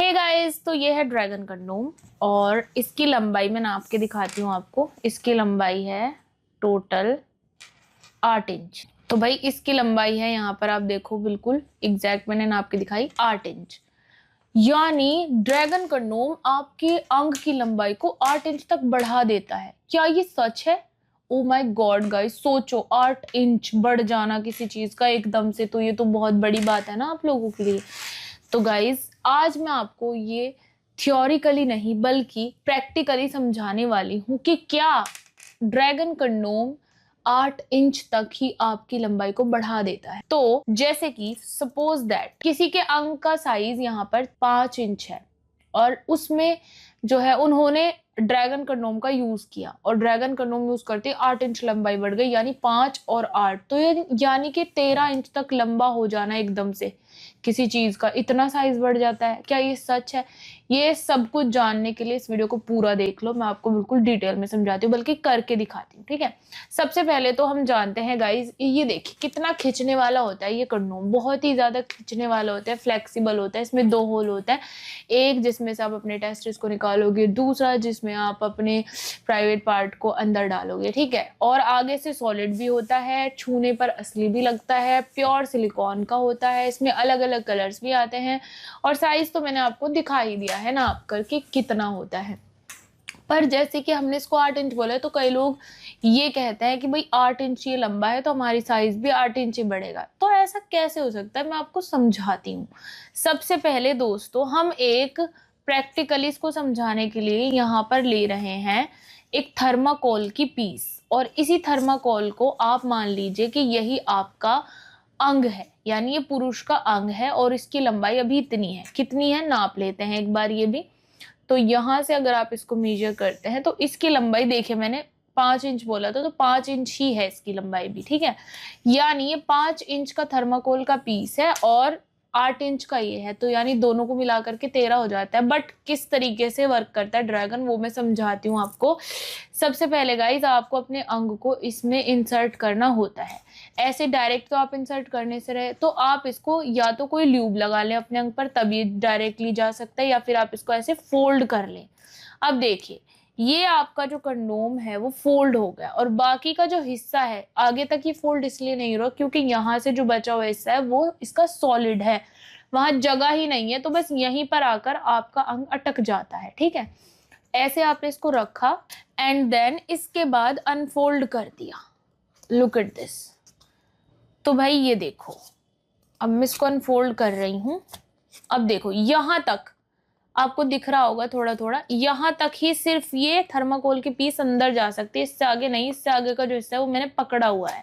Hey guys, तो ये है ड्रैगन कंडोम और इसकी लंबाई मैं नाप के दिखाती हूँ आपको। इसकी लंबाई है टोटल 8 इंच। तो भाई इसकी लंबाई है, यहाँ पर आप देखो बिल्कुल एग्जैक्ट मैंने नाप के दिखाई 8 इंच। यानी ड्रैगन कंडोम आपके अंग की लंबाई को 8 इंच तक बढ़ा देता है। क्या ये सच है? ओ माय गॉड गाइस, सोचो 8 इंच बढ़ जाना किसी चीज का एकदम से, तो ये तो बहुत बड़ी बात है ना आप लोगों के लिए। तो गाइस आज मैं आपको ये थ्योरिकली नहीं बल्कि प्रैक्टिकली समझाने वाली हूँ कि क्या ड्रैगन कंडोम 8 इंच तक ही आपकी लंबाई को बढ़ा देता है। तो जैसे कि सपोज दैट किसी के अंग का साइज यहाँ पर 5 इंच है और उसमें जो है उन्होंने ड्रैगन कंडोम का यूज किया और ड्रैगन कंडोम यूज करते 8 इंच लंबाई बढ़ गई, यानी 5 और 8 तो यानी कि 13 इंच तक लंबा हो जाना एकदम से किसी चीज का, इतना साइज बढ़ जाता है। क्या ये सच है? ये सब कुछ जानने के लिए इस वीडियो को पूरा देख लो, मैं आपको बिल्कुल डिटेल में समझाती हूँ, बल्कि करके दिखाती हूँ। ठीक है, सबसे पहले तो हम जानते हैं गाइज, ये देखिए कितना खिंचने वाला होता है ये कंडोम, बहुत ही ज्यादा खिंचने वाला होता है, फ्लेक्सिबल होता है। इसमें 2 होल होता है, एक जिसमें से आप अपने टेस्टिस को निकालोगे, दूसरा जिसमें आप अपने प्राइवेट पार्ट को अंदर डालोगे। ठीक है, और आगे से सॉलिड भी होता है, छूने पर असली भी लगता है, प्योर सिलिकॉन का होता है, इसमें अलग अलग कलर्स भी आते हैं और साइज तो मैंने आपको दिखा ही दिया है ना आप करके कितना होता है। पर जैसे कि हमने इसको 8 इंच बोला है तो कई लोग ये कहते हैं कि भाई 8 इंच ये लंबा है तो हमारी साइज भी 8 इंच ही बढ़ेगा। तो ऐसा कैसे हो सकता है, मैं आपको समझाती हूँ। सबसे पहले दोस्तों हम एक प्रैक्टिकली इसको समझाने के लिए यहाँ पर ले रहे हैं एक थर्माकोल की पीस, और इसी थर्माकोल को आप मान लीजिए कि यही आपका अंग है, यानी ये पुरुष का अंग है और इसकी लंबाई अभी इतनी है। कितनी है नाप लेते हैं एक बार ये भी। तो यहां से अगर आप इसको मेजर करते हैं तो इसकी लंबाई देखिए, मैंने 5 इंच बोला था तो 5 इंच ही है इसकी लंबाई भी। ठीक है, यानी ये 5 इंच का थर्माकोल का पीस है और 8 इंच का ये है, तो यानी दोनों को मिला करके 13 हो जाता है। बट किस तरीके से वर्क करता है ड्रैगन वो मैं समझाती हूँ आपको। सबसे पहले गाइज आपको अपने अंग को इसमें इंसर्ट करना होता है। ऐसे डायरेक्ट तो आप इंसर्ट करने से रहे तो आप इसको या तो कोई ल्यूब लगा लें अपने अंग पर, तभी डायरेक्टली जा सकता है, या फिर आप इसको ऐसे फोल्ड कर लें। अब देखिए ये आपका जो कंडोम है वो फोल्ड हो गया और बाकी का जो हिस्सा है आगे तक ये फोल्ड इसलिए नहीं हो रहा क्योंकि यहाँ से जो बचा हुआ हिस्सा है वो इसका सॉलिड है, वहां जगह ही नहीं है, तो बस यहीं पर आकर आपका अंग अटक जाता है। ठीक है, ऐसे आपने इसको रखा एंड देन इसके बाद अनफोल्ड कर दिया। Look at this. तो भाई ये देखो, अब मैं इसको अनफोल्ड कर रही हूं। अब देखो यहां तक आपको दिख रहा होगा थोड़ा थोड़ा, यहां तक ही सिर्फ ये थर्माकोल के पीस अंदर जा सकती है, इससे आगे नहीं। इससे आगे का जो हिस्सा है वो मैंने पकड़ा हुआ है।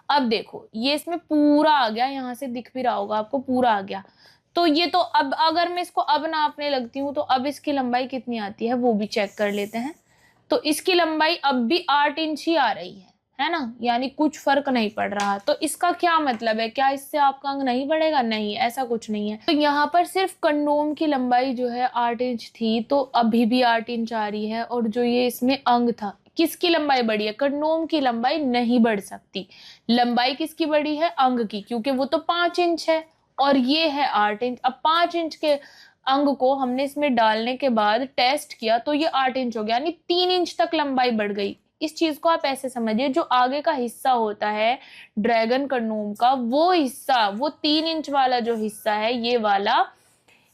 अब देखो ये इसमें पूरा आ गया, यहां से दिख भी रहा होगा आपको, पूरा आ गया। तो ये तो अब अगर मैं इसको अब नापने लगती हूँ तो अब इसकी लंबाई कितनी आती है वो भी चेक कर लेते हैं। तो इसकी लंबाई अब भी 8 इंच ही आ रही है ना, यानी कुछ फर्क नहीं पड़ रहा। तो इसका क्या मतलब है, क्या इससे आपका अंग नहीं बढ़ेगा? नहीं, ऐसा कुछ नहीं है। तो यहाँ पर सिर्फ कंडोम की लंबाई जो है 8 इंच थी तो अभी भी 8 इंच आ रही है, और जो ये इसमें अंग था किसकी लंबाई बढ़ी है? कंडोम की लंबाई नहीं बढ़ सकती। लंबाई किसकी बढ़ी है? अंग की, क्योंकि वो तो 5 इंच है और ये है 8 इंच। अब 5 इंच के अंग को हमने इसमें डालने के बाद टेस्ट किया तो ये 8 इंच हो गया, यानी 3 इंच तक लंबाई बढ़ गई। इस चीज को आप ऐसे समझिए, जो आगे का हिस्सा होता है ड्रैगन कंडोम का, वो हिस्सा, वो 3 इंच वाला जो हिस्सा है ये वाला,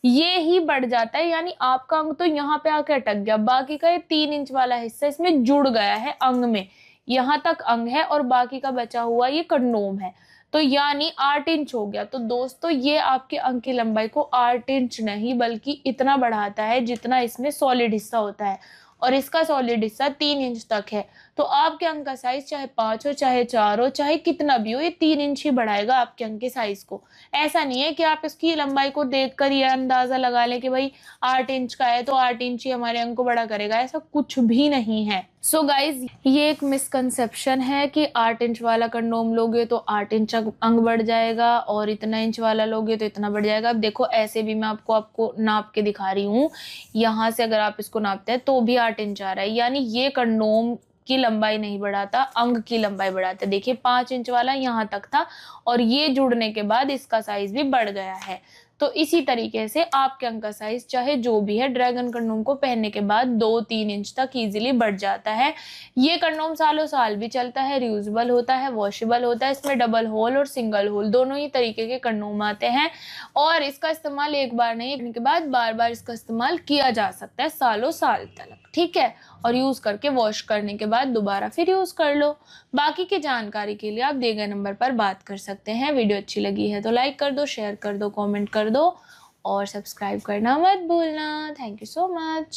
ये ही बढ़ जाता है। यानी आपका अंग तो यहाँ पे आके अटक गया, बाकी का ये 3 इंच वाला हिस्सा इसमें जुड़ गया है अंग में। यहाँ तक अंग है और बाकी का बचा हुआ ये कंडोम है, तो यानी 8 इंच हो गया। तो दोस्तों ये आपके अंग की लंबाई को 8 इंच नहीं बल्कि इतना बढ़ाता है जितना इसमें सॉलिड हिस्सा होता है, और इसका सॉलिड हिस्सा 3 इंच तक है। तो आपके अंग का साइज चाहे 5 हो चाहे 4 हो चाहे कितना भी हो, ये 3 इंच ही बढ़ाएगा आपके अंग के साइज को। ऐसा नहीं है कि आप इसकी लंबाई को देखकर ये अंदाजा लगा लें कि भाई 8 इंच का है तो 8 इंच ही हमारे अंग को बड़ा करेगा, ऐसा कुछ भी नहीं है। सो गाइज ये एक मिसकंसेप्शन है कि 8 इंच वाला कंडोम लोगे तो 8 इंच अंग बढ़ जाएगा और इतना इंच वाला लोगे तो इतना बढ़ जाएगा। अब देखो ऐसे भी मैं आपको नाप के दिखा रही हूँ, यहाँ से अगर आप इसको नापते हैं तो भी 8 इंच आ रहा है, यानी ये कंडोम की लंबाई नहीं बढ़ाता, अंग की लंबाई बढ़ाता है। देखिए 5 इंच वाला यहाँ तक था और ये जुड़ने के बाद इसका साइज भी बढ़ गया है। तो इसी तरीके से आपके अंग का साइज चाहे जो भी है, ड्रैगन कंडोम को पहनने के बाद 2-3 इंच तक इजीली बढ़ जाता है। ये कंडोम सालों साल भी चलता है, रियूजेबल होता है, वॉशेबल होता है। इसमें डबल होल और सिंगल होल दोनों ही तरीके के कंडोम आते हैं और इसका इस्तेमाल एक बार नहीं करने के बाद बार बार इसका इस्तेमाल किया जा सकता है सालों साल तक, ठीक है। और यूज करके वॉश करने के बाद दोबारा फिर यूज कर लो। बाकी की जानकारी के लिए आप दिए गए नंबर पर बात कर सकते हैं। वीडियो अच्छी लगी है तो लाइक कर दो, शेयर कर दो, कमेंट कर दो और सब्सक्राइब करना मत भूलना। Thank you so much.